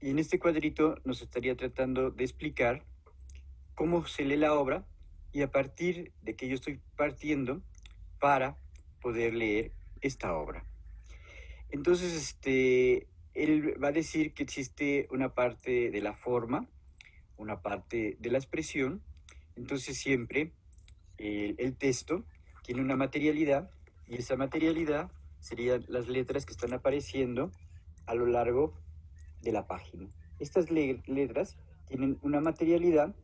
Y en este cuadrito nos estaría tratando de explicar cómo se lee la obra y a partir de que yo estoy partiendo para poder leer esta obra. Entonces, él va a decir que existe una parte de la forma, una parte de la expresión. Entonces siempre el texto tiene una materialidad y esa materialidad serían las letras que están apareciendo a lo largo de la página. Estas letras tienen una materialidad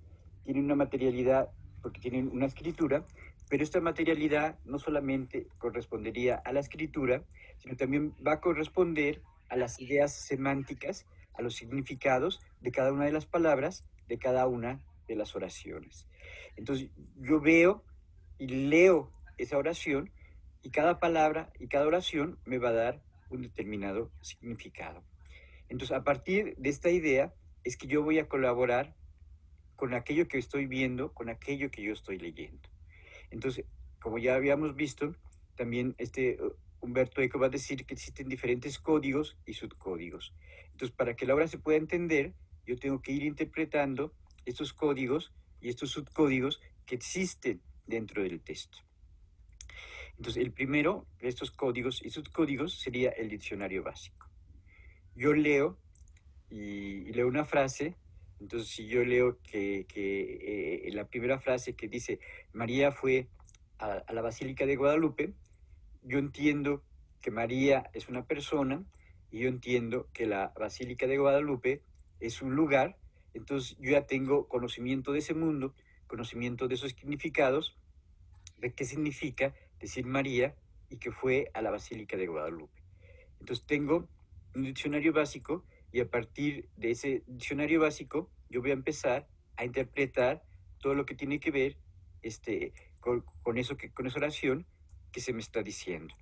porque tienen una escritura, pero esta materialidad no solamente correspondería a la escritura, sino también va a corresponder a las ideas semánticas, a los significados de cada una de las palabras, de cada una de las oraciones. Entonces, yo veo y leo esa oración y cada palabra y cada oración me va a dar un determinado significado. Entonces, a partir de esta idea es que yo voy a colaborar con aquello que estoy viendo, con aquello que yo estoy leyendo. Entonces, como ya habíamos visto, también Humberto Eco va a decir que existen diferentes códigos y subcódigos. Entonces, para que la obra se pueda entender, yo tengo que ir interpretando estos códigos y estos subcódigos que existen dentro del texto. Entonces, el primero de estos códigos y subcódigos sería el diccionario básico. Yo leo y leo una frase, entonces si yo leo que la primera frase que dice María fue a la Basílica de Guadalupe, yo entiendo que María es una persona y yo entiendo que la Basílica de Guadalupe es un lugar, entonces yo ya tengo conocimiento de ese mundo, conocimiento de esos significados, de qué significa decir María y que fue a la Basílica de Guadalupe. Entonces tengo un diccionario básico y a partir de ese diccionario básico yo voy a empezar a interpretar todo lo que tiene que ver con esa oración que se me está diciendo.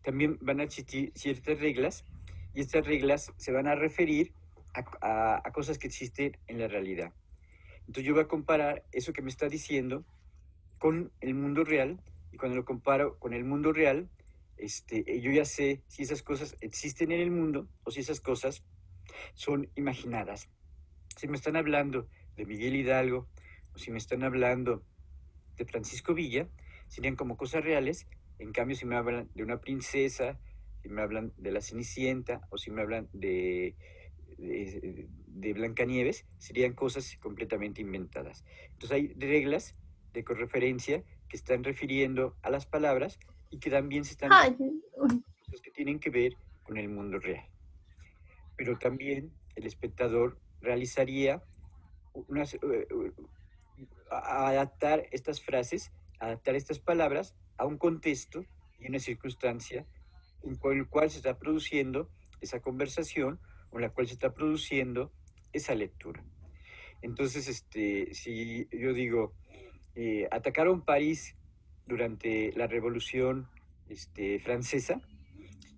También van a existir ciertas reglas y estas reglas se van a referir a cosas que existen en la realidad. Entonces yo voy a comparar eso que me está diciendo con el mundo real y cuando lo comparo con el mundo real, yo ya sé si esas cosas existen en el mundo o si esas cosas son imaginadas. Si me están hablando de Miguel Hidalgo o si me están hablando de Francisco Villa, serían como cosas reales. En cambio, si me hablan de una princesa, si me hablan de la Cenicienta o si me hablan de Blancanieves, serían cosas completamente inventadas. Entonces hay reglas de correferencia que están refiriendo a las palabras y que también se están Ay, refiriendo uy, a cosas que tienen que ver con el mundo real. Pero también el espectador realizaría unas, a adaptar estas frases, adaptar estas palabras a un contexto y una circunstancia con el cual se está produciendo esa conversación o en la cual se está produciendo esa lectura. Entonces, si yo digo, atacaron París durante la Revolución Francesa,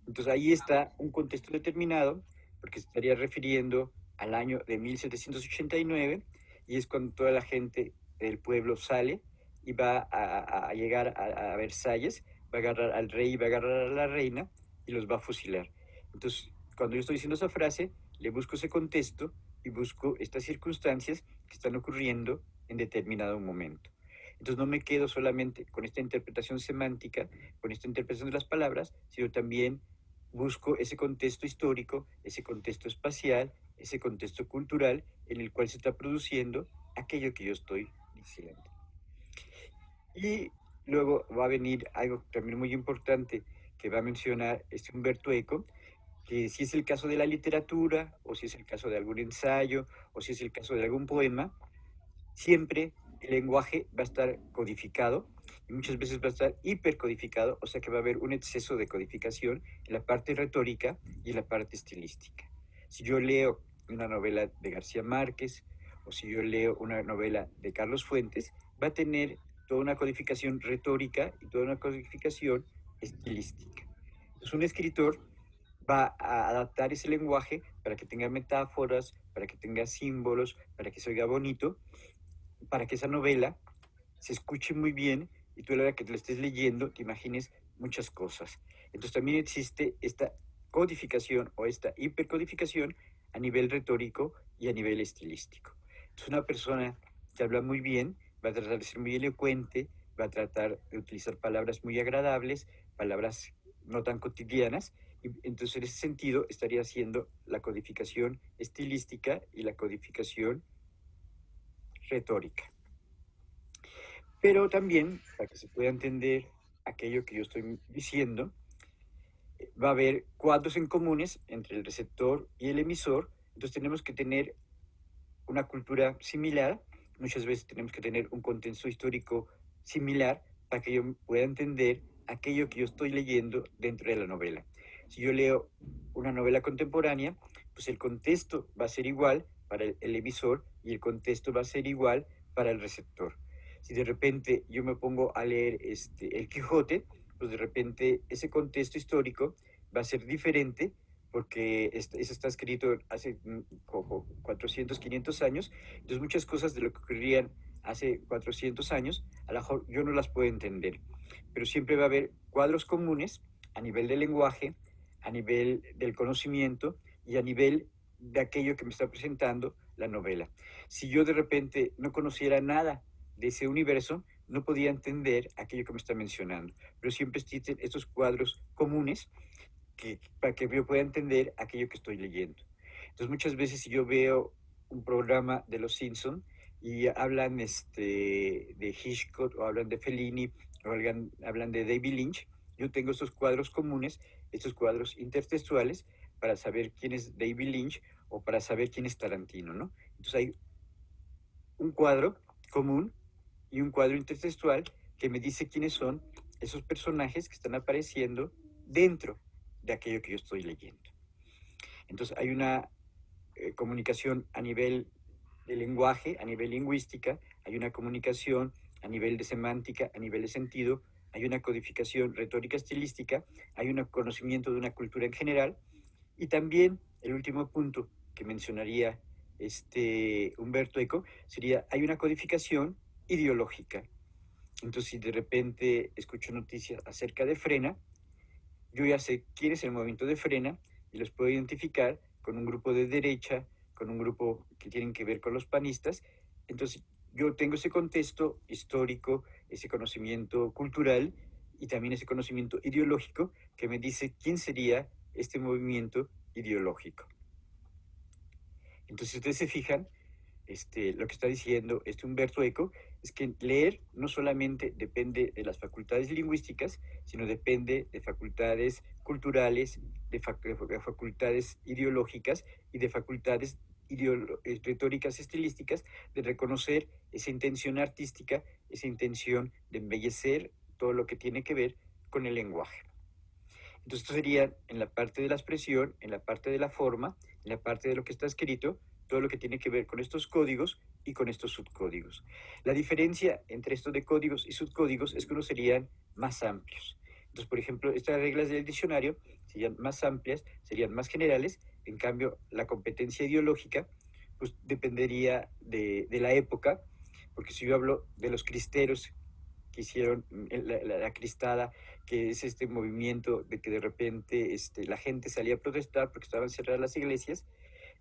entonces ahí está un contexto determinado, porque se estaría refiriendo al año de 1789, y es cuando toda la gente del pueblo sale y va a llegar a Versalles, va a agarrar al rey, va a agarrar a la reina y los va a fusilar. Entonces, cuando yo estoy diciendo esa frase, le busco ese contexto y busco estas circunstancias que están ocurriendo en determinado momento. Entonces no me quedo solamente con esta interpretación semántica, con esta interpretación de las palabras, sino también busco ese contexto histórico, ese contexto espacial, ese contexto cultural en el cual se está produciendo aquello que yo estoy diciendo. Y luego va a venir algo también muy importante que va a mencionar Humberto Eco, que si es el caso de la literatura, o si es el caso de algún ensayo, o si es el caso de algún poema, siempre el lenguaje va a estar codificado y muchas veces va a estar hipercodificado, o sea que va a haber un exceso de codificación en la parte retórica y en la parte estilística. Si yo leo una novela de García Márquez o si yo leo una novela de Carlos Fuentes, va a tener toda una codificación retórica y toda una codificación estilística. Entonces, un escritor va a adaptar ese lenguaje para que tenga metáforas, para que tenga símbolos, para que se oiga bonito, para que esa novela se escuche muy bien y tú a la hora que te la estés leyendo te imagines muchas cosas. Entonces también existe esta codificación o esta hipercodificación a nivel retórico y a nivel estilístico. Entonces, una persona que habla muy bien va a tratar de ser muy elocuente, va a tratar de utilizar palabras muy agradables, palabras no tan cotidianas, y entonces en ese sentido estaría haciendo la codificación estilística y la codificación retórica. Pero también, para que se pueda entender aquello que yo estoy diciendo, va a haber cuadros en comunes entre el receptor y el emisor, entonces tenemos que tener una cultura similar, muchas veces tenemos que tener un contexto histórico similar para que yo pueda entender aquello que yo estoy leyendo dentro de la novela. Si yo leo una novela contemporánea, pues el contexto va a ser igual para el emisor y el contexto va a ser igual para el receptor. Si de repente yo me pongo a leer El Quijote, pues de repente ese contexto histórico va a ser diferente porque eso está escrito hace 400, 500 años, entonces muchas cosas de lo que ocurrían hace 400 años, a lo mejor yo no las puedo entender, pero siempre va a haber cuadros comunes a nivel del lenguaje, a nivel del conocimiento y a nivel de aquello que me está presentando la novela. Si yo de repente no conociera nada de ese universo, no podía entender aquello que me está mencionando, pero siempre existen estos cuadros comunes para que yo pueda entender aquello que estoy leyendo. Entonces muchas veces si yo veo un programa de Los Simpson y hablan de Hitchcock o hablan de Fellini o hablan de David Lynch, yo tengo estos cuadros comunes, estos cuadros intertextuales para saber quién es David Lynch o para saber quién es Tarantino, ¿no? Entonces hay un cuadro común y un cuadro intertextual que me dice quiénes son esos personajes que están apareciendo dentro de aquello que yo estoy leyendo. Entonces hay una comunicación a nivel de lenguaje, a nivel lingüística, hay una comunicación a nivel de semántica, a nivel de sentido, hay una codificación retórica estilística, hay un conocimiento de una cultura en general, y también el último punto que mencionaría Humberto Eco sería, hay una codificación ideológica. Entonces, si de repente escucho noticias acerca de Frena, yo ya sé quién es el movimiento de Frena y los puedo identificar con un grupo de derecha, con un grupo que tienen que ver con los panistas. Entonces, yo tengo ese contexto histórico, ese conocimiento cultural y también ese conocimiento ideológico que me dice quién sería este movimiento ideológico. Entonces, si ustedes se fijan, lo que está diciendo Humberto Eco es que leer no solamente depende de las facultades lingüísticas, sino depende de facultades culturales, de facultades ideológicas y de facultades retóricas estilísticas, de reconocer esa intención artística, esa intención de embellecer todo lo que tiene que ver con el lenguaje. Entonces, esto sería en la parte de la expresión, en la parte de la forma, en la parte de lo que está escrito, todo lo que tiene que ver con estos códigos y con estos subcódigos. La diferencia entre estos de códigos y subcódigos es que unos serían más amplios. Entonces, por ejemplo, estas reglas del diccionario serían más amplias, serían más generales, en cambio, la competencia ideológica pues dependería de la época, porque si yo hablo de los cristeros que hicieron la cristada, que es este movimiento de que de repente la gente salía a protestar porque estaban cerradas las iglesias,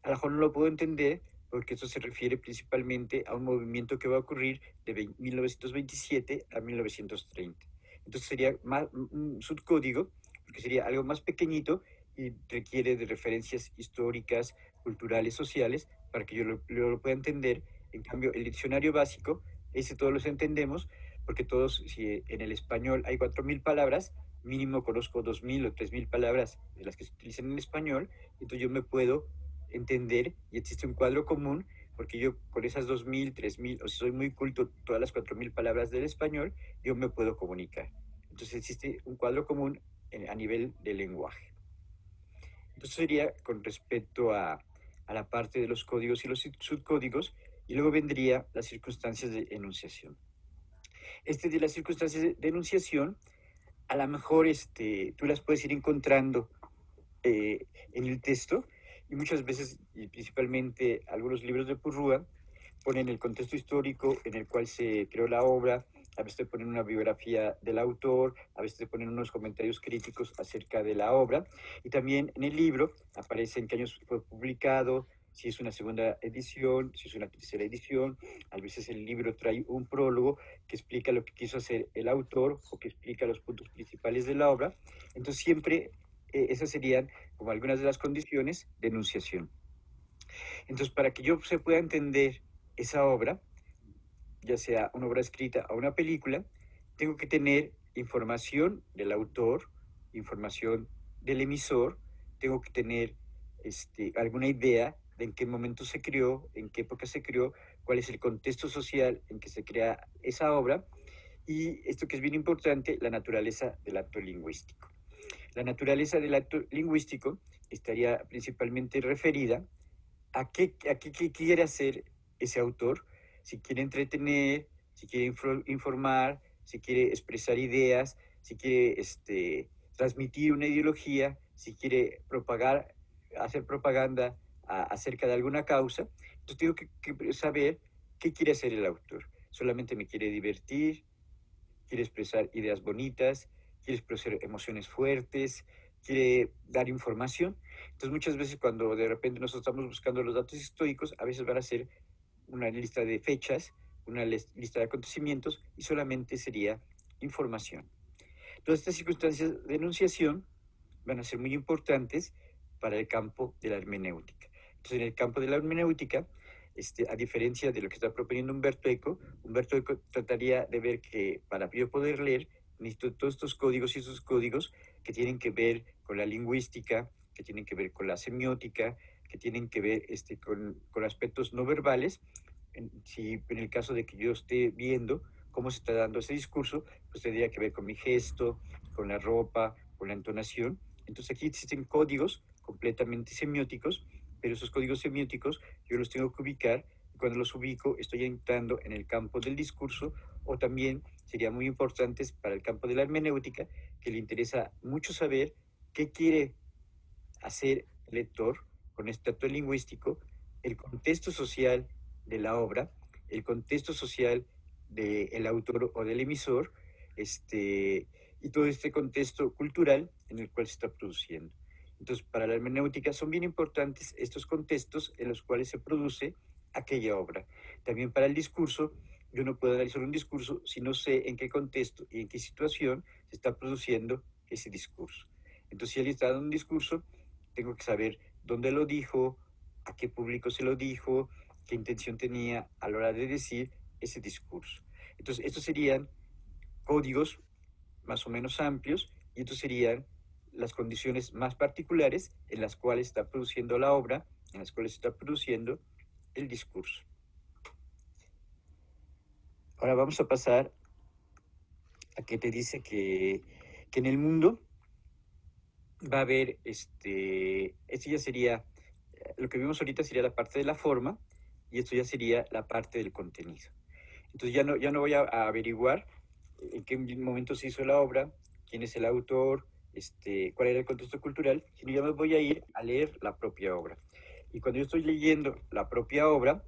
a lo mejor no lo puedo entender porque esto se refiere principalmente a un movimiento que va a ocurrir de 1927 a 1930. Entonces sería más, un subcódigo, porque sería algo más pequeñito y requiere de referencias históricas, culturales, sociales, para que yo lo pueda entender. En cambio, el diccionario básico, ese todos los entendemos, porque todos, si en el español hay 4.000 palabras, mínimo conozco 2.000 o 3.000 palabras de las que se utilizan en español, entonces yo me puedo entender y existe un cuadro común, porque yo con esas 2.000, 3.000, o si soy muy culto, todas las 4.000 palabras del español, yo me puedo comunicar. Entonces existe un cuadro común a nivel del lenguaje. Entonces sería con respecto a la parte de los códigos y los subcódigos, y luego vendría las circunstancias de enunciación. De las circunstancias de enunciación, a lo mejor tú las puedes ir encontrando en el texto, y muchas veces, y principalmente algunos libros de Purrúa, ponen el contexto histórico en el cual se creó la obra, a veces te ponen una biografía del autor, a veces te ponen unos comentarios críticos acerca de la obra, y también en el libro aparece en qué años fue publicado, si es una segunda edición, si es una tercera edición. A veces el libro trae un prólogo que explica lo que quiso hacer el autor o que explica los puntos principales de la obra. Entonces siempre esas serían como algunas de las condiciones de enunciación. Entonces, para que yo se pueda entender esa obra, ya sea una obra escrita o una película, tengo que tener información del autor, información del emisor, tengo que tener alguna idea de en qué momento se creó, en qué época se creó, cuál es el contexto social en que se crea esa obra, y esto que es bien importante, la naturaleza del acto lingüístico. La naturaleza del acto lingüístico estaría principalmente referida qué quiere hacer ese autor, si quiere entretener, si quiere informar, si quiere expresar ideas, si quiere transmitir una ideología, si quiere hacer propaganda acerca de alguna causa. Entonces tengo que saber qué quiere hacer el autor. Solamente me quiere divertir, quiere expresar ideas bonitas, quiere expresar emociones fuertes, quiere dar información. Entonces muchas veces cuando de repente nosotros estamos buscando los datos históricos, a veces van a ser una lista de fechas, una lista de acontecimientos y solamente sería información. Todas estas circunstancias de enunciación van a ser muy importantes para el campo de la hermenéutica. Entonces, en el campo de la hermenéutica, a diferencia de lo que está proponiendo Humberto Eco trataría de ver que para yo poder leer, necesito todos estos códigos y esos códigos que tienen que ver con la lingüística, que tienen que ver con la semiótica, que tienen que ver con aspectos no verbales. Si en el caso de que yo esté viendo cómo se está dando ese discurso, pues tendría que ver con mi gesto, con la ropa, con la entonación. Entonces aquí existen códigos completamente semióticos, pero esos códigos semióticos yo los tengo que ubicar, y cuando los ubico estoy entrando en el campo del discurso, o también serían muy importantes para el campo de la hermenéutica, que le interesa mucho saber qué quiere hacer el lector con este acto lingüístico, el contexto social de la obra, el contexto social del autor o del emisor, y todo este contexto cultural en el cual se está produciendo. Entonces, para la hermenéutica son bien importantes estos contextos en los cuales se produce aquella obra. También para el discurso, yo no puedo analizar un discurso si no sé en qué contexto y en qué situación se está produciendo ese discurso. Entonces, si alguien está dando un discurso, tengo que saber dónde lo dijo, a qué público se lo dijo, qué intención tenía a la hora de decir ese discurso. Entonces, estos serían códigos más o menos amplios, y estos serían las condiciones más particulares en las cuales está produciendo la obra, en las cuales está produciendo el discurso. Ahora vamos a pasar a que te dice que en el mundo va a haber, esto ya sería, lo que vimos ahorita sería la parte de la forma, y esto ya sería la parte del contenido. Entonces ya no voy a averiguar en qué momento se hizo la obra, quién es el autor, cuál era el contexto cultural, sino ya me voy a ir a leer la propia obra. Y cuando yo estoy leyendo la propia obra,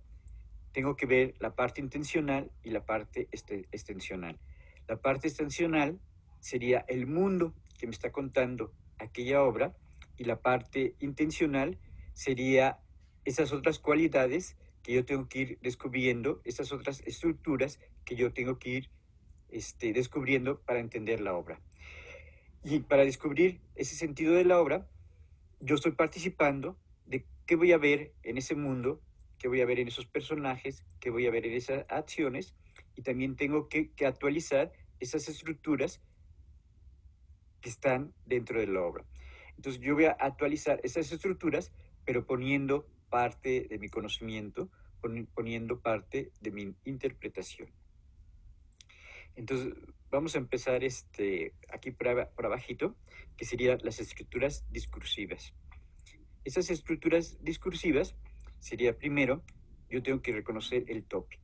tengo que ver la parte intencional y la parte extensional. La parte extensional sería el mundo que me está contando aquella obra, y la parte intencional sería esas otras cualidades que yo tengo que ir descubriendo, esas otras estructuras que yo tengo que ir descubriendo para entender la obra. Y para descubrir ese sentido de la obra, yo estoy participando de qué voy a ver en ese mundo, qué voy a ver en esos personajes, qué voy a ver en esas acciones, y también tengo que actualizar esas estructuras que están dentro de la obra. Entonces yo voy a actualizar esas estructuras, pero poniendo parte de mi conocimiento, poniendo parte de mi interpretación. Entonces vamos a empezar aquí por abajito, que serían las estructuras discursivas. Esas estructuras discursivas sería primero, yo tengo que reconocer el topic.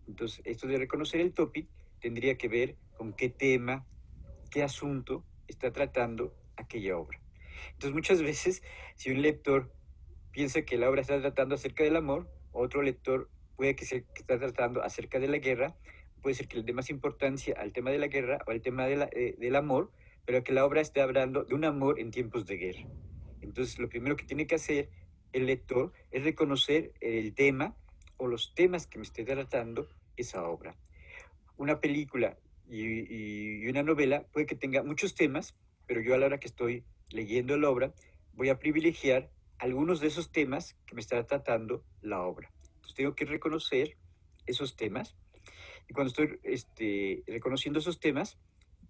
Entonces, esto de reconocer el topic tendría que ver con qué tema, qué asunto está tratando aquella obra. Entonces, muchas veces, si un lector piensa que la obra está tratando acerca del amor, otro lector puede que está tratando acerca de la guerra, puede ser que le dé más importancia al tema de la guerra o al tema del amor, pero que la obra esté hablando de un amor en tiempos de guerra. Entonces, lo primero que tiene que hacer el lector es reconocer el tema o los temas que me esté tratando esa obra. Una película y una novela puede que tenga muchos temas, pero yo a la hora que estoy leyendo la obra voy a privilegiar algunos de esos temas que me está tratando la obra. Entonces tengo que reconocer esos temas y cuando estoy reconociendo esos temas,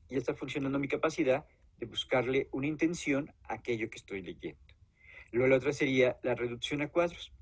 ya está funcionando mi capacidad de buscarle una intención a aquello que estoy leyendo. Luego la otra sería la reducción a cuadros.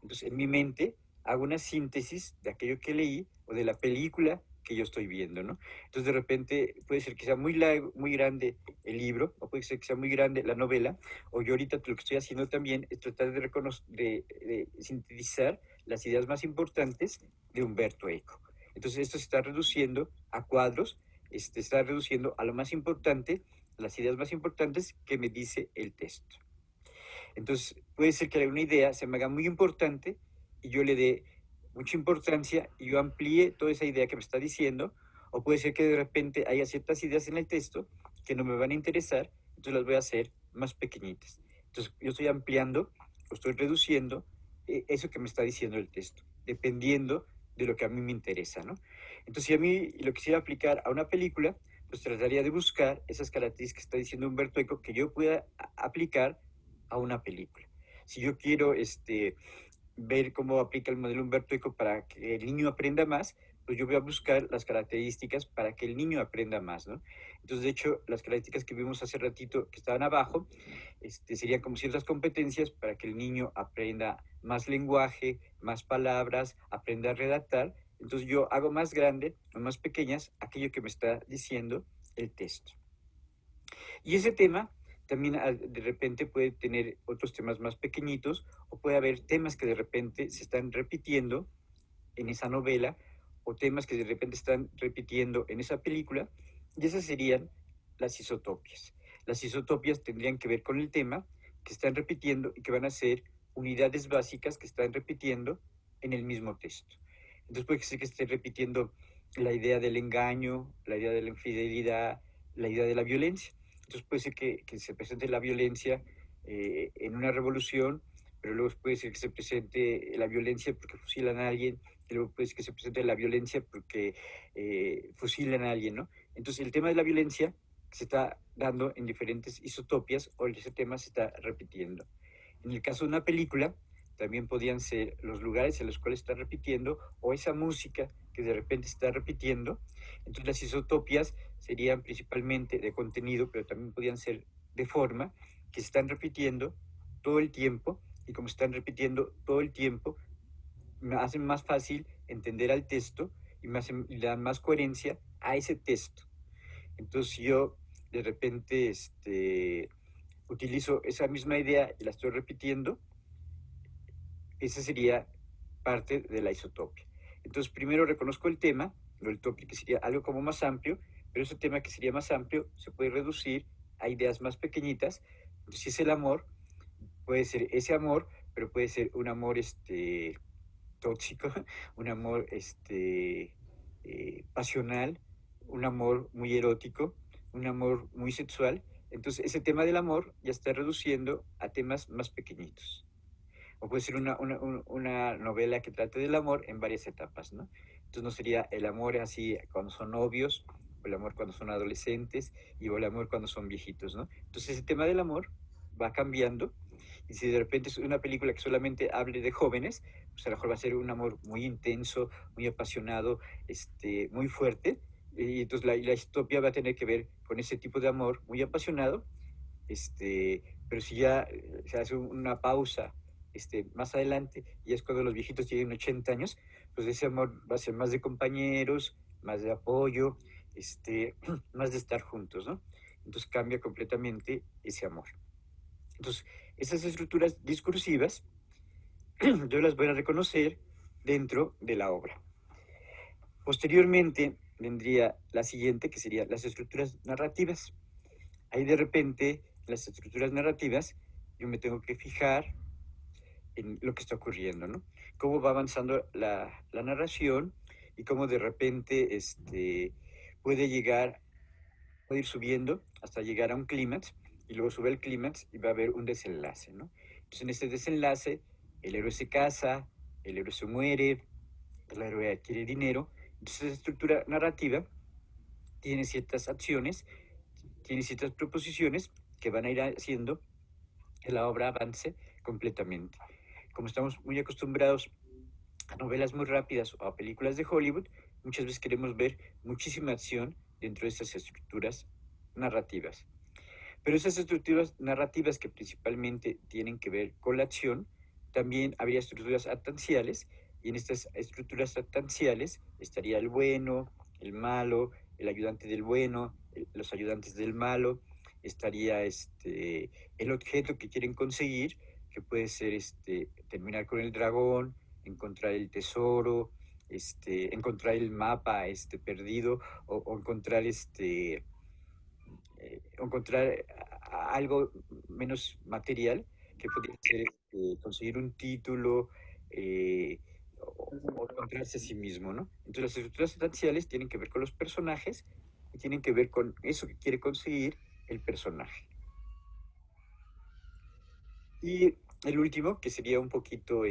Entonces, en mi mente hago una síntesis de aquello que leí o de la película que yo estoy viendo, ¿no? Entonces, de repente puede ser que sea muy largo, muy grande el libro, o puede ser que sea muy grande la novela, o yo ahorita lo que estoy haciendo también es tratar de sintetizar las ideas más importantes de Humberto Eco. Entonces, esto se está reduciendo a cuadros, está reduciendo a lo más importante, las ideas más importantes que me dice el texto. Entonces, puede ser que alguna idea se me haga muy importante y yo le dé mucha importancia y yo amplíe toda esa idea que me está diciendo, o puede ser que de repente haya ciertas ideas en el texto que no me van a interesar, entonces las voy a hacer más pequeñitas. Entonces, yo estoy ampliando o estoy reduciendo eso que me está diciendo el texto, dependiendo de lo que a mí me interesa, ¿no? Entonces, si a mí lo quisiera aplicar a una película, pues trataría de buscar esas características que está diciendo Humberto Eco que yo pueda aplicar a una película. Si yo quiero ver cómo aplica el modelo Humberto Eco para que el niño aprenda más, pues yo voy a buscar las características para que el niño aprenda más, ¿no? Entonces, de hecho, las características que vimos hace ratito que estaban abajo, serían como ciertas competencias para que el niño aprenda más lenguaje, más palabras, aprenda a redactar. Entonces yo hago más grande o más pequeñas aquello que me está diciendo el texto. Y ese tema también de repente puede tener otros temas más pequeñitos o puede haber temas que de repente se están repitiendo en esa novela o temas que de repente están repitiendo en esa película y esas serían las isotopias. Las isotopias tendrían que ver con el tema que están repitiendo y que van a ser unidades básicas que están repitiendo en el mismo texto. Entonces puede ser que esté repitiendo la idea del engaño, la idea de la infidelidad, la idea de la violencia. Entonces puede ser que se presente la violencia en una revolución, pero luego puede ser que se presente la violencia porque fusilan a alguien, y luego puede ser que se presente la violencia porque fusilan a alguien, ¿no? Entonces el tema de la violencia se está dando en diferentes isotopias o ese tema se está repitiendo. En el caso de una película, también podían ser los lugares en los cuales está repitiendo o esa música que de repente está repitiendo. Entonces las isotopias serían principalmente de contenido, pero también podían ser de forma, que se están repitiendo todo el tiempo y como están repitiendo todo el tiempo, me hacen más fácil entender al texto y y le dan más coherencia a ese texto. Entonces si yo de repente utilizo esa misma idea y la estoy repitiendo, esa sería parte de la isotopia. Entonces, primero reconozco el tema, el tópico que sería algo como más amplio, pero ese tema que sería más amplio se puede reducir a ideas más pequeñitas. Entonces, si es el amor, puede ser ese amor, pero puede ser un amor tóxico, un amor pasional, un amor muy erótico, un amor muy sexual. Entonces, ese tema del amor ya está reduciendo a temas más pequeñitos o puede ser una novela que trate del amor en varias etapas, ¿no? Entonces no sería el amor así cuando son novios, o el amor cuando son adolescentes, y o el amor cuando son viejitos, ¿no? Entonces ese tema del amor va cambiando, y si de repente es una película que solamente hable de jóvenes, pues a lo mejor va a ser un amor muy intenso, muy apasionado, muy fuerte, y entonces la historia va a tener que ver con ese tipo de amor muy apasionado, pero si ya se hace una pausa más adelante, y es cuando los viejitos tienen 80 años, pues ese amor va a ser más de compañeros, más de apoyo, más de estar juntos, ¿no? Entonces cambia completamente ese amor. Entonces, esas estructuras discursivas yo las voy a reconocer dentro de la obra. Posteriormente vendría la siguiente, que serían las estructuras narrativas. Ahí de repente, las estructuras narrativas, yo me tengo que fijar en lo que está ocurriendo, ¿no? Cómo va avanzando la narración y cómo de repente puede llegar, puede ir subiendo hasta llegar a un clímax, y luego sube el clímax y va a haber un desenlace, ¿no? Entonces en este desenlace el héroe se casa, el héroe se muere, el héroe adquiere dinero. Entonces esa estructura narrativa tiene ciertas acciones, tiene ciertas proposiciones que van a ir haciendo que la obra avance completamente. Como estamos muy acostumbrados a novelas muy rápidas o a películas de Hollywood, muchas veces queremos ver muchísima acción dentro de esas estructuras narrativas. Pero esas estructuras narrativas que principalmente tienen que ver con la acción, también habría estructuras actanciales, y en estas estructuras actanciales estaría el bueno, el malo, el ayudante del bueno, los ayudantes del malo, estaría el objeto que quieren conseguir, que puede ser terminar con el dragón, encontrar el tesoro, encontrar el mapa perdido, o encontrar encontrar algo menos material, que podría ser conseguir un título, o encontrarse a sí mismo, ¿no? Entonces las estructuras sustanciales tienen que ver con los personajes y tienen que ver con eso que quiere conseguir el personaje. Y el último, que sería un poquito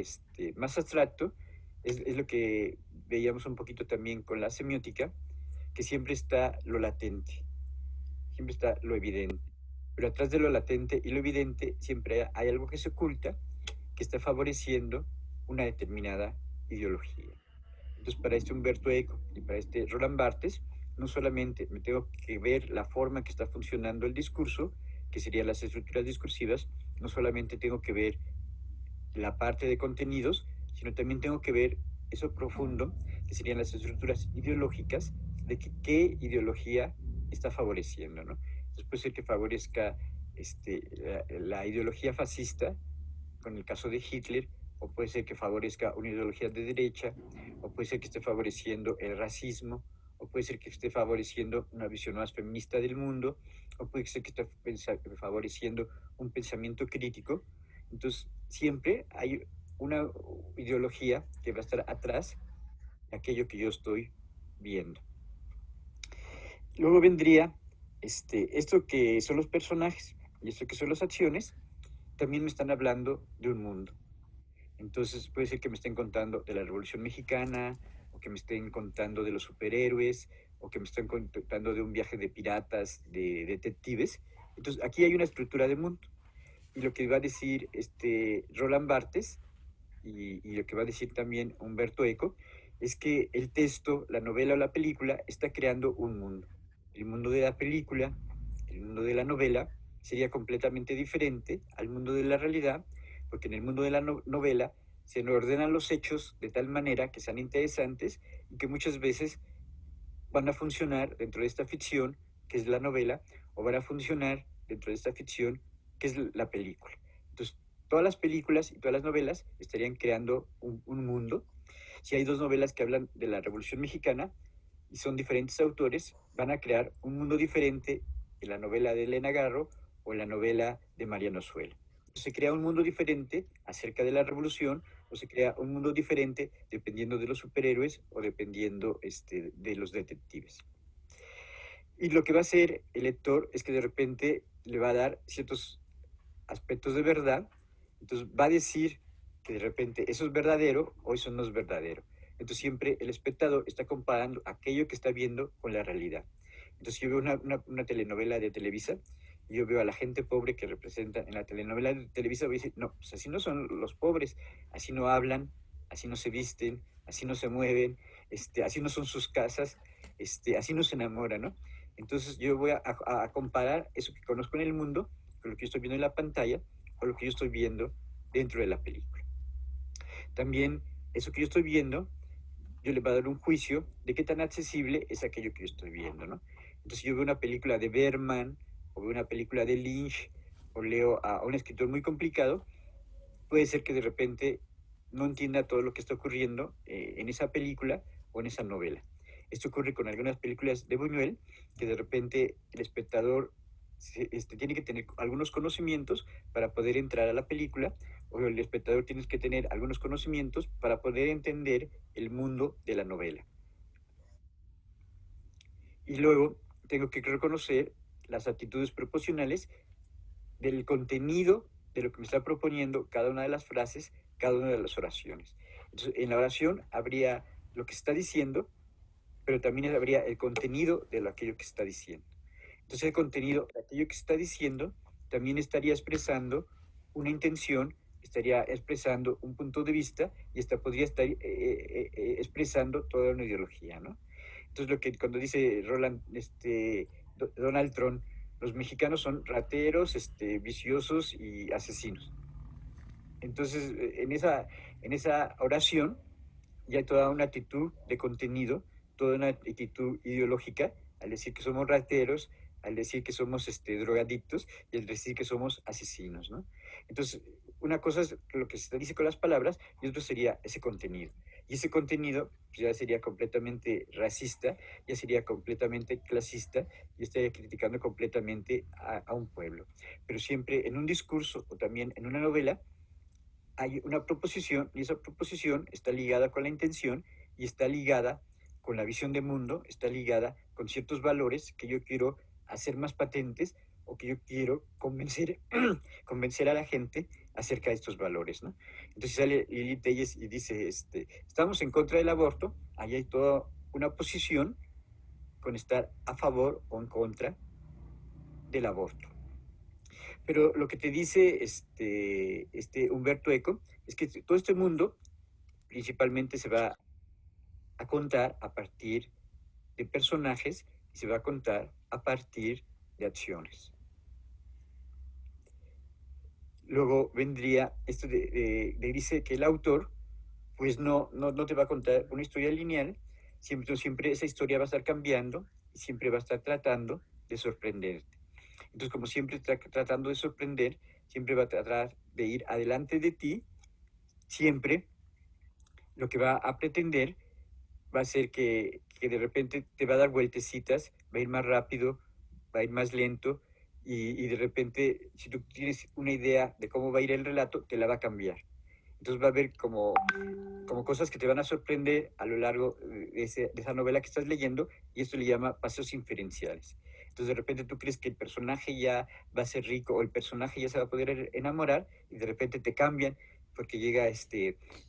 más abstracto, es lo que veíamos un poquito también con la semiótica, que siempre está lo latente, siempre está lo evidente. Pero atrás de lo latente y lo evidente siempre hay algo que se oculta, que está favoreciendo una determinada ideología. Entonces, para este Humberto Eco y para este Roland Barthes, no solamente me tengo que ver la forma en que está funcionando el discurso, que serían las estructuras discursivas, no solamente tengo que ver la parte de contenidos, sino también tengo que ver eso profundo, que serían las estructuras ideológicas, de qué ideología está favoreciendo, ¿no? Entonces puede ser que favorezca la ideología fascista, con el caso de Hitler, o puede ser que favorezca una ideología de derecha, o puede ser que esté favoreciendo el racismo, o puede ser que esté favoreciendo una visión más feminista del mundo, o puede ser que esté favoreciendo un pensamiento crítico. Entonces, siempre hay una ideología que va a estar atrás de aquello que yo estoy viendo. Luego vendría esto que son los personajes y esto que son las acciones, también me están hablando de un mundo. Entonces puede ser que me estén contando de la Revolución Mexicana, o que me estén contando de los superhéroes, o que me estén contando de un viaje de piratas, de detectives. Entonces aquí hay una estructura de mundo. Y lo que va a decir Roland Barthes, y lo que va a decir también Humberto Eco, es que el texto, la novela o la película está creando un mundo. El mundo de la película, el mundo de la novela, sería completamente diferente al mundo de la realidad, porque en el mundo de la novela se ordenan los hechos de tal manera que sean interesantes y que muchas veces van a funcionar dentro de esta ficción, que es la novela, o van a funcionar dentro de esta ficción, que es la película. Entonces, todas las películas y todas las novelas estarían creando un mundo. Si hay dos novelas que hablan de la Revolución Mexicana y son diferentes autores, van a crear un mundo diferente en la novela de Elena Garro o en la novela de Mariano Suela. Se crea un mundo diferente acerca de la revolución, o se crea un mundo diferente dependiendo de los superhéroes o dependiendo de los detectives. Y lo que va a hacer el lector es que de repente le va a dar ciertos aspectos de verdad, entonces va a decir que de repente eso es verdadero o eso no es verdadero. Entonces siempre el espectador está comparando aquello que está viendo con la realidad. Entonces yo veo una telenovela de Televisa, y yo veo a la gente pobre que representa en la telenovela de Televisa, voy a decir, no, pues así no son los pobres, así no hablan, así no se visten, así no se mueven, así no son sus casas, así no se enamoran, ¿no? Entonces yo voy a comparar eso que conozco en el mundo con lo que yo estoy viendo en la pantalla o lo que yo estoy viendo dentro de la película. También eso que yo estoy viendo, yo le voy a dar un juicio de qué tan accesible es aquello que yo estoy viendo, ¿no? Entonces, si yo veo una película de Berman, o veo una película de Lynch, o leo a un escritor muy complicado, puede ser que de repente no entienda todo lo que está ocurriendo en esa película o en esa novela. Esto ocurre con algunas películas de Buñuel, que de repente el espectador tiene que tener algunos conocimientos para poder entrar a la película, o el espectador tiene que tener algunos conocimientos para poder entender el mundo de la novela. y luego tengo que reconocer las actitudes proporcionales del contenido de lo que me está proponiendo cada una de las frases, cada una de las oraciones. Entonces, en la oración habría lo que está diciendo, pero también habría el contenido de aquello que está diciendo. Entonces, el contenido de aquello que está diciendo también estaría expresando una intención, estaría expresando un punto de vista y esta podría estar expresando toda una ideología, ¿no? Entonces, lo que cuando dice Donald Trump, los mexicanos son rateros, viciosos y asesinos. Entonces, en esa oración ya hay toda una actitud de contenido, toda una actitud ideológica, al decir que somos rateros, al decir que somos drogadictos y al decir que somos asesinos, ¿no? Entonces, una cosa es lo que se dice con las palabras y otro sería ese contenido. Y ese contenido pues, ya sería completamente racista, ya sería completamente clasista y estaría criticando completamente a un pueblo. Pero siempre en un discurso o también en una novela hay una proposición y esa proposición está ligada con la intención y está ligada con la visión de mundo, está ligada con ciertos valores que yo quiero hacer más patentes o que yo quiero convencer, convencer a la gente acerca de estos valores, ¿no? Entonces sale Lili Telles y dice, estamos en contra del aborto, ahí hay toda una posición con estar a favor o en contra del aborto. Pero lo que te dice Humberto Eco es que todo este mundo principalmente se va a contar a partir de personajes y se va a contar a partir de acciones. Luego vendría esto dice que el autor pues no te va a contar una historia lineal, siempre esa historia va a estar cambiando y siempre va a estar tratando de sorprenderte. Entonces, como siempre está tratando de sorprender, siempre va a tratar de ir adelante de ti, siempre lo que va a pretender va a ser que de repente te va a dar vueltecitas, va a ir más rápido, va a ir más lento y de repente si tú tienes una idea de cómo va a ir el relato, te la va a cambiar. Entonces va a haber como cosas que te van a sorprender a lo largo de esa novela que estás leyendo y esto le llama pasos inferenciales. Entonces de repente tú crees que el personaje ya va a ser rico o el personaje ya se va a poder enamorar y de repente te cambian porque llega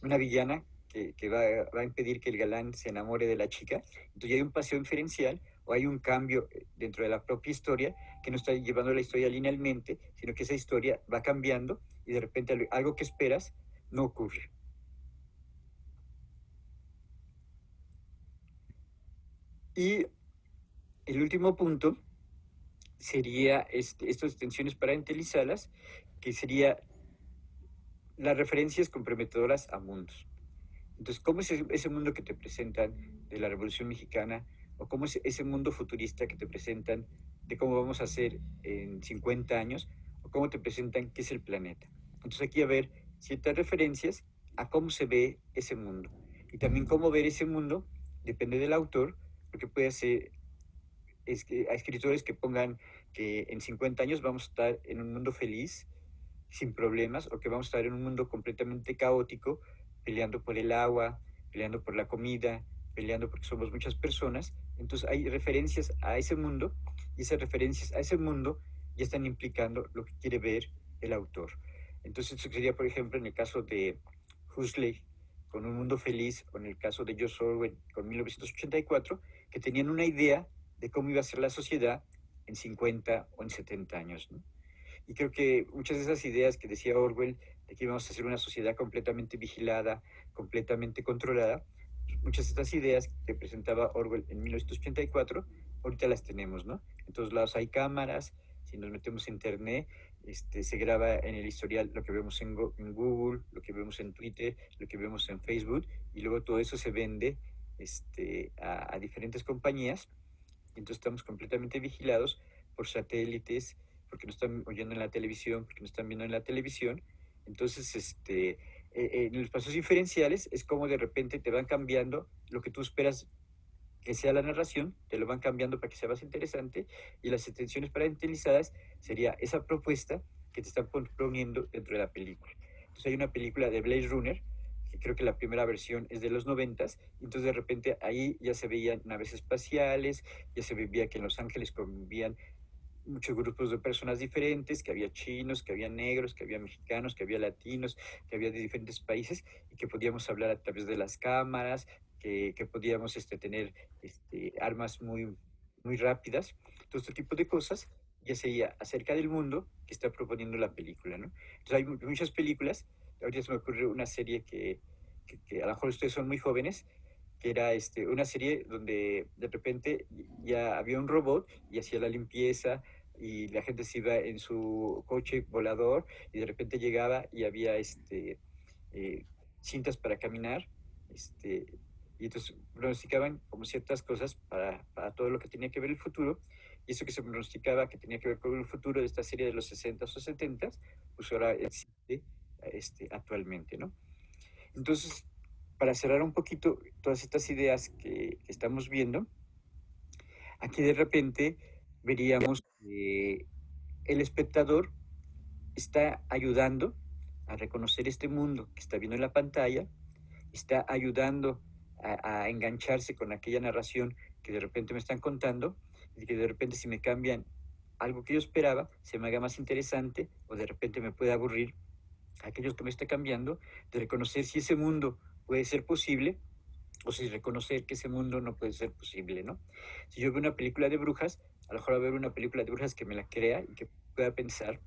una villana que va a impedir que el galán se enamore de la chica. Entonces ya hay un paseo inferencial o hay un cambio dentro de la propia historia que no está llevando la historia linealmente, sino que esa historia va cambiando y de repente algo que esperas no ocurre. Y el último punto sería estas extensiones parentelizadas, que sería las referencias comprometedoras a mundos. Entonces, ¿cómo es ese mundo que te presentan de la Revolución Mexicana? ¿O cómo es ese mundo futurista que te presentan de cómo vamos a hacer en 50 años? ¿O cómo te presentan qué es el planeta? Entonces, aquí a ver ciertas referencias a cómo se ve ese mundo. Y también cómo ver ese mundo depende del autor, porque puede ser a escritores que pongan que en 50 años vamos a estar en un mundo feliz, sin problemas, o que vamos a estar en un mundo completamente caótico, peleando por el agua, peleando por la comida, peleando porque somos muchas personas. Entonces hay referencias a ese mundo y esas referencias a ese mundo ya están implicando lo que quiere ver el autor. Entonces eso sería, por ejemplo, en el caso de Huxley con Un Mundo Feliz, o en el caso de George Orwell con 1984, que tenían una idea de cómo iba a ser la sociedad en 50 o en 70 años, ¿no? Y creo que muchas de esas ideas que decía Orwell, de que íbamos a ser una sociedad completamente vigilada, completamente controlada, muchas de estas ideas que presentaba Orwell en 1984, ahorita las tenemos, ¿no? En todos lados hay cámaras, si nos metemos en internet, se graba en el historial lo que vemos en Google, lo que vemos en Twitter, lo que vemos en Facebook, y luego todo eso se vende a diferentes compañías, y entonces estamos completamente vigilados por satélites, porque nos están oyendo en la televisión, porque nos están viendo en la televisión. Entonces, en los pasos inferenciales es como de repente te van cambiando lo que tú esperas que sea la narración, te lo van cambiando para que sea más interesante, y las extensiones parentelizadas sería esa propuesta que te están proponiendo dentro de la película. Entonces hay una película de Blade Runner que creo que la primera versión es de los 90, y entonces de repente ahí ya se veían naves espaciales, ya se veía que en Los Ángeles convivían muchos grupos de personas diferentes, que había chinos, que había negros, que había mexicanos, que había latinos, que había de diferentes países, y que podíamos hablar a través de las cámaras, que podíamos tener armas muy rápidas. Todo este tipo de cosas ya sería acerca del mundo que está proponiendo la película, ¿no? Entonces hay muchas películas. Ahorita se me ocurre una serie que a lo mejor ustedes son muy jóvenes, que era una serie donde de repente ya había un robot y hacía la limpieza, y la gente se iba en su coche volador, y de repente llegaba y había eh, cintas para caminar, este, y entonces pronosticaban como ciertas cosas para todo lo que tenía que ver el futuro, y eso que se pronosticaba que tenía que ver con el futuro de esta serie de los 60 o 70, pues ahora existe actualmente, ¿no? Entonces, para cerrar un poquito todas estas ideas que estamos viendo, aquí de repente veríamos que el espectador está ayudando a reconocer este mundo que está viendo en la pantalla, está ayudando a engancharse con aquella narración que de repente me están contando, y que de repente si me cambian algo que yo esperaba, se me haga más interesante, o de repente me puede aburrir aquello que me está cambiando, de reconocer si ese mundo puede ser posible, o si reconocer que ese mundo no puede ser posible, ¿no? Si yo veo una película de brujas, a lo mejor a ver una película de brujas que me la crea y que pueda pensar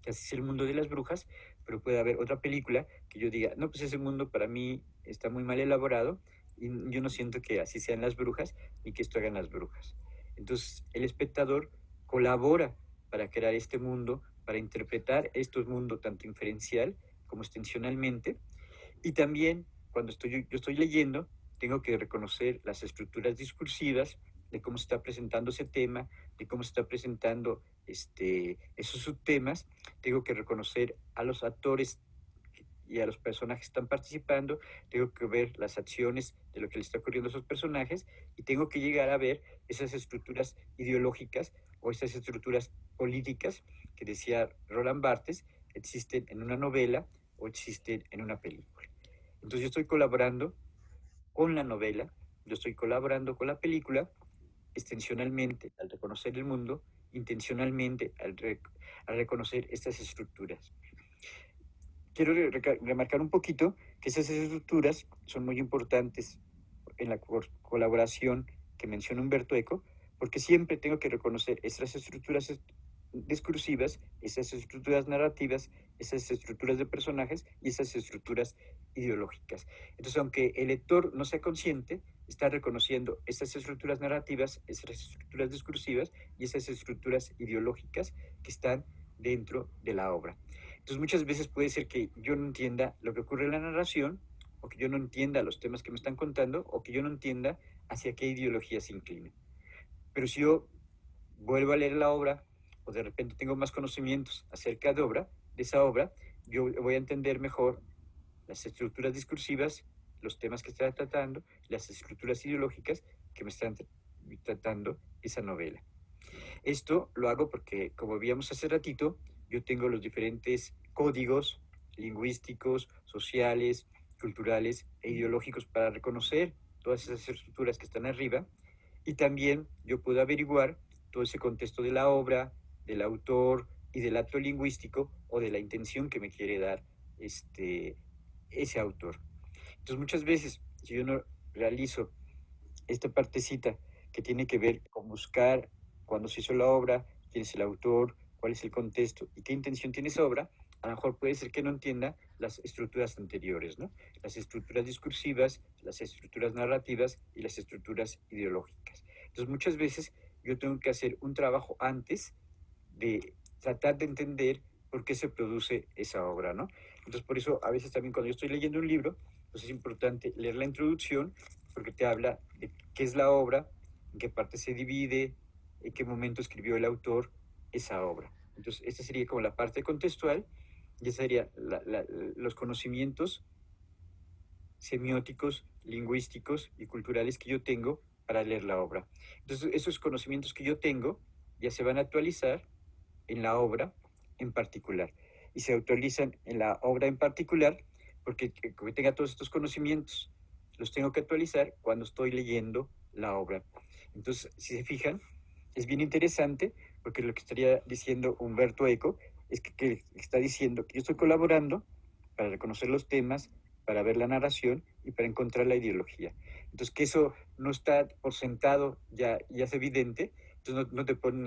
que así es el mundo de las brujas, pero puede haber otra película que yo diga, no, pues ese mundo para mí está muy mal elaborado, y yo no siento que así sean las brujas ni que esto hagan las brujas. Entonces, el espectador colabora para crear este mundo, para interpretar este mundo tanto inferencial como extensionalmente, y también cuando yo estoy leyendo, tengo que reconocer las estructuras discursivas de cómo se está presentando ese tema, de cómo se está presentando esos subtemas. Tengo que reconocer a los actores y a los personajes que están participando, tengo que ver las acciones de lo que le está ocurriendo a esos personajes, y tengo que llegar a ver esas estructuras ideológicas o esas estructuras políticas que decía Roland Barthes, existen en una novela o existen en una película. Entonces yo estoy colaborando con la novela, yo estoy colaborando con la película, extensionalmente al reconocer el mundo, intencionalmente al reconocer estas estructuras. Quiero remarcar un poquito que esas estructuras son muy importantes en la colaboración que menciona Humberto Eco, porque siempre tengo que reconocer esas estructuras discursivas, esas estructuras narrativas, esas estructuras de personajes y esas estructuras ideológicas. Entonces, aunque el lector no sea consciente, está reconociendo esas estructuras narrativas, esas estructuras discursivas y esas estructuras ideológicas que están dentro de la obra. Entonces, muchas veces puede ser que yo no entienda lo que ocurre en la narración, o que yo no entienda los temas que me están contando, o que yo no entienda hacia qué ideología se inclina. Pero si yo vuelvo a leer la obra, o de repente tengo más conocimientos acerca de esa obra, yo voy a entender mejor las estructuras discursivas, los temas que está tratando, las estructuras ideológicas que me están tratando esa novela. Esto lo hago porque, como veíamos hace ratito, yo tengo los diferentes códigos lingüísticos, sociales, culturales e ideológicos para reconocer todas esas estructuras que están arriba, y también yo puedo averiguar todo ese contexto de la obra, del autor y del acto lingüístico o de la intención que me quiere dar ese autor. Entonces, muchas veces, si yo no realizo esta partecita que tiene que ver con buscar cuándo se hizo la obra, quién es el autor, cuál es el contexto y qué intención tiene esa obra, a lo mejor puede ser que no entienda las estructuras anteriores, ¿no? Las estructuras discursivas, las estructuras narrativas y las estructuras ideológicas. Entonces, muchas veces yo tengo que hacer un trabajo antes de tratar de entender por qué se produce esa obra, ¿no? Entonces, por eso, a veces también cuando yo estoy leyendo un libro, pues es importante leer la introducción, porque te habla de qué es la obra, en qué parte se divide, en qué momento escribió el autor esa obra. Entonces, esta sería como la parte contextual, y esa sería los conocimientos semióticos, lingüísticos y culturales que yo tengo para leer la obra. Entonces, esos conocimientos que yo tengo ya se van a actualizar en la obra en particular. Y se actualizan en la obra en particular porque que tenga todos estos conocimientos. Los tengo que actualizar cuando estoy leyendo la obra. Entonces, si se fijan, es bien interesante porque lo que estaría diciendo Humberto Eco es que está diciendo que yo estoy colaborando para reconocer los temas, para ver la narración y para encontrar la ideología. Entonces, que eso no está por sentado, ya es evidente, entonces no te ponen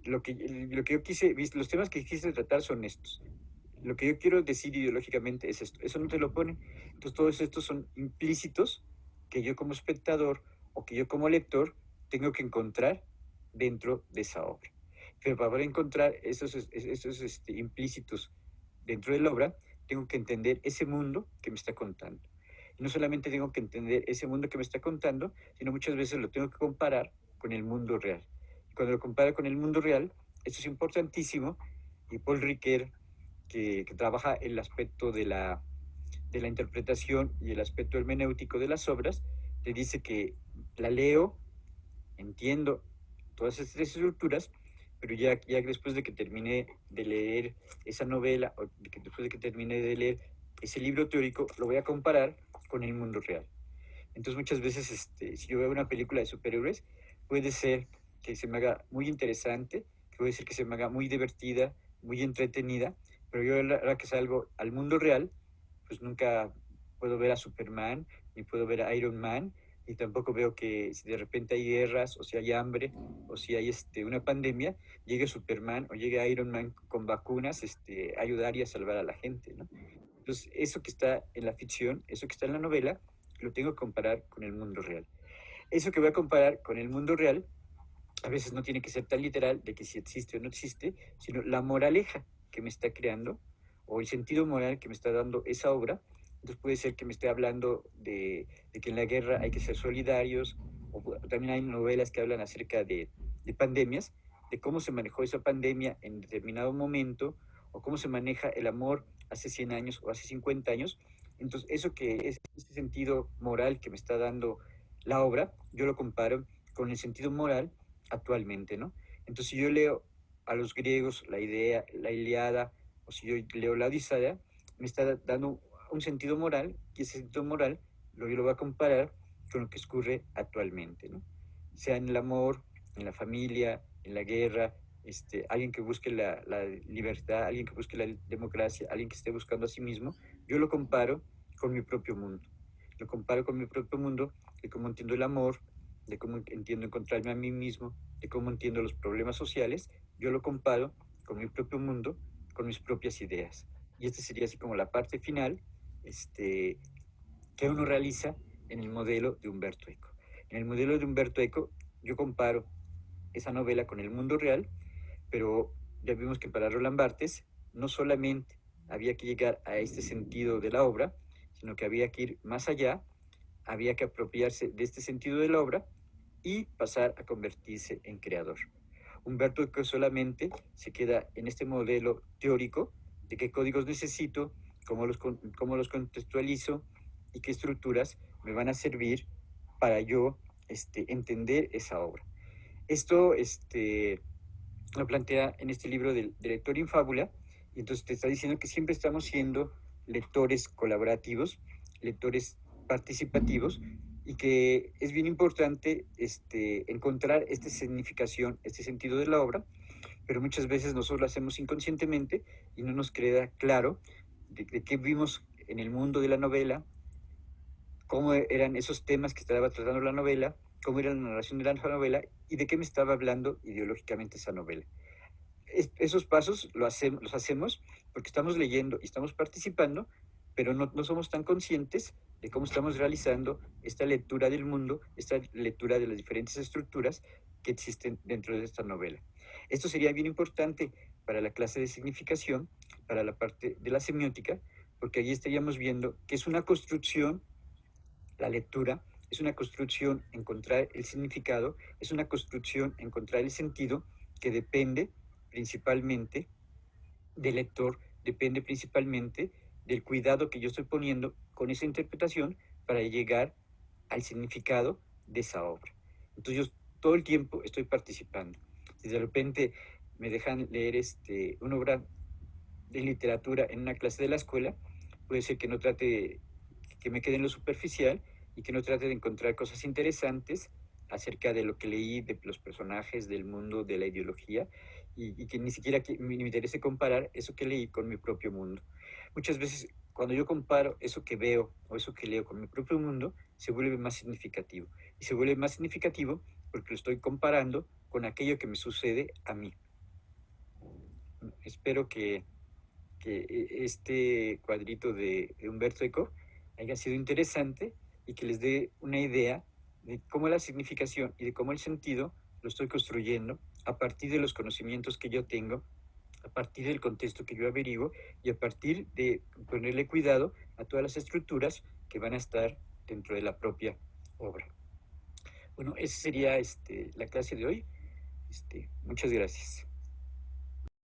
lo que yo quise, los temas que quise tratar son estos. Lo que yo quiero decir ideológicamente es esto. Eso no te lo ponen. Entonces, todos estos son implícitos que yo como espectador o que yo como lector tengo que encontrar dentro de esa obra. Pero para poder encontrar esos implícitos dentro de la obra, tengo que entender ese mundo que me está contando. Y no solamente tengo que entender ese mundo que me está contando, sino muchas veces lo tengo que comparar con el mundo real. Y cuando lo comparo con el mundo real, esto es importantísimo, y Paul Ricoeur, que trabaja el aspecto de la interpretación y el aspecto hermenéutico de las obras, te dice que la leo, entiendo todas estas estructuras, pero ya después de que termine de leer esa novela, o después de que termine de leer ese libro teórico, lo voy a comparar con el mundo real. Entonces muchas veces, si yo veo una película de superhéroes, puede ser que se me haga muy interesante, puede ser que se me haga muy divertida, muy entretenida, pero yo ahora que salgo al mundo real, pues nunca puedo ver a Superman, ni puedo ver a Iron Man, y tampoco veo que si de repente hay guerras, o si hay hambre, o si hay una pandemia, llegue Superman o llegue Iron Man con vacunas a ayudar y a salvar a la gente, ¿no? Entonces, eso que está en la ficción, eso que está en la novela, lo tengo que comparar con el mundo real. Eso que voy a comparar con el mundo real, a veces no tiene que ser tan literal de que si existe o no existe, sino la moraleja que me está creando o el sentido moral que me está dando esa obra. Entonces puede ser que me esté hablando de que en la guerra hay que ser solidarios, o también hay novelas que hablan acerca de pandemias, de cómo se manejó esa pandemia en determinado momento, o cómo se maneja el amor hace 100 años o hace 50 años. Entonces, eso que es este sentido moral que me está dando la obra, yo lo comparo con el sentido moral actualmente, ¿no? Entonces, si yo leo a los griegos la idea, la Iliada, o si yo leo la Odisea, me está dando un sentido moral, y ese sentido moral yo lo voy a comparar con lo que ocurre actualmente, ¿no? Sea en el amor, en la familia, en la guerra, alguien que busque la libertad, alguien que busque la democracia, alguien que esté buscando a sí mismo, yo lo comparo con mi propio mundo. Lo comparo con mi propio mundo, de cómo entiendo el amor, de cómo entiendo encontrarme a mí mismo, de cómo entiendo los problemas sociales, yo lo comparo con mi propio mundo, con mis propias ideas. Y esta sería así como la parte final que uno realiza en el modelo de Humberto Eco. En el modelo de Humberto Eco yo comparo esa novela con el mundo real, pero ya vimos que para Roland Barthes no solamente había que llegar a este sentido de la obra, sino que había que ir más allá, había que apropiarse de este sentido de la obra y pasar a convertirse en creador. Humberto Eco solamente se queda en este modelo teórico de qué códigos necesito, cómo los contextualizo y qué estructuras me van a servir para yo entender esa obra. Esto lo plantea en este libro del Lector in Fábula, y entonces te está diciendo que siempre estamos siendo lectores colaborativos, lectores participativos, y que es bien importante encontrar esta significación, este sentido de la obra, pero muchas veces nosotros lo hacemos inconscientemente y no nos queda claro de qué vimos en el mundo de la novela, cómo eran esos temas que estaba tratando la novela, cómo era la narración de la novela y de qué me estaba hablando ideológicamente esa novela. Esos pasos los hacemos porque estamos leyendo y estamos participando, pero no somos tan conscientes de cómo estamos realizando esta lectura del mundo, esta lectura de las diferentes estructuras que existen dentro de esta novela. Esto sería bien importante para la clase de significación, para la parte de la semiótica, porque allí estaríamos viendo que es una construcción, la lectura, es una construcción encontrar el significado, es una construcción encontrar el sentido que depende principalmente del lector, depende principalmente del cuidado que yo estoy poniendo con esa interpretación para llegar al significado de esa obra. Entonces yo todo el tiempo estoy participando. Si de repente me dejan leer una obra de literatura en una clase de la escuela, puede ser que no trate, que me quede en lo superficial y que no trate de encontrar cosas interesantes acerca de lo que leí, de los personajes, del mundo, de la ideología, y que ni siquiera me interese comparar eso que leí con mi propio mundo. Muchas veces, cuando yo comparo eso que veo o eso que leo con mi propio mundo, se vuelve más significativo. Y se vuelve más significativo porque lo estoy comparando con aquello que me sucede a mí. Espero que este cuadrito de Humberto Eco haya sido interesante y que les dé una idea de cómo la significación y de cómo el sentido lo estoy construyendo a partir de los conocimientos que yo tengo, a partir del contexto que yo averiguo y a partir de ponerle cuidado a todas las estructuras que van a estar dentro de la propia obra. Bueno, esa sería la clase de hoy. Muchas gracias.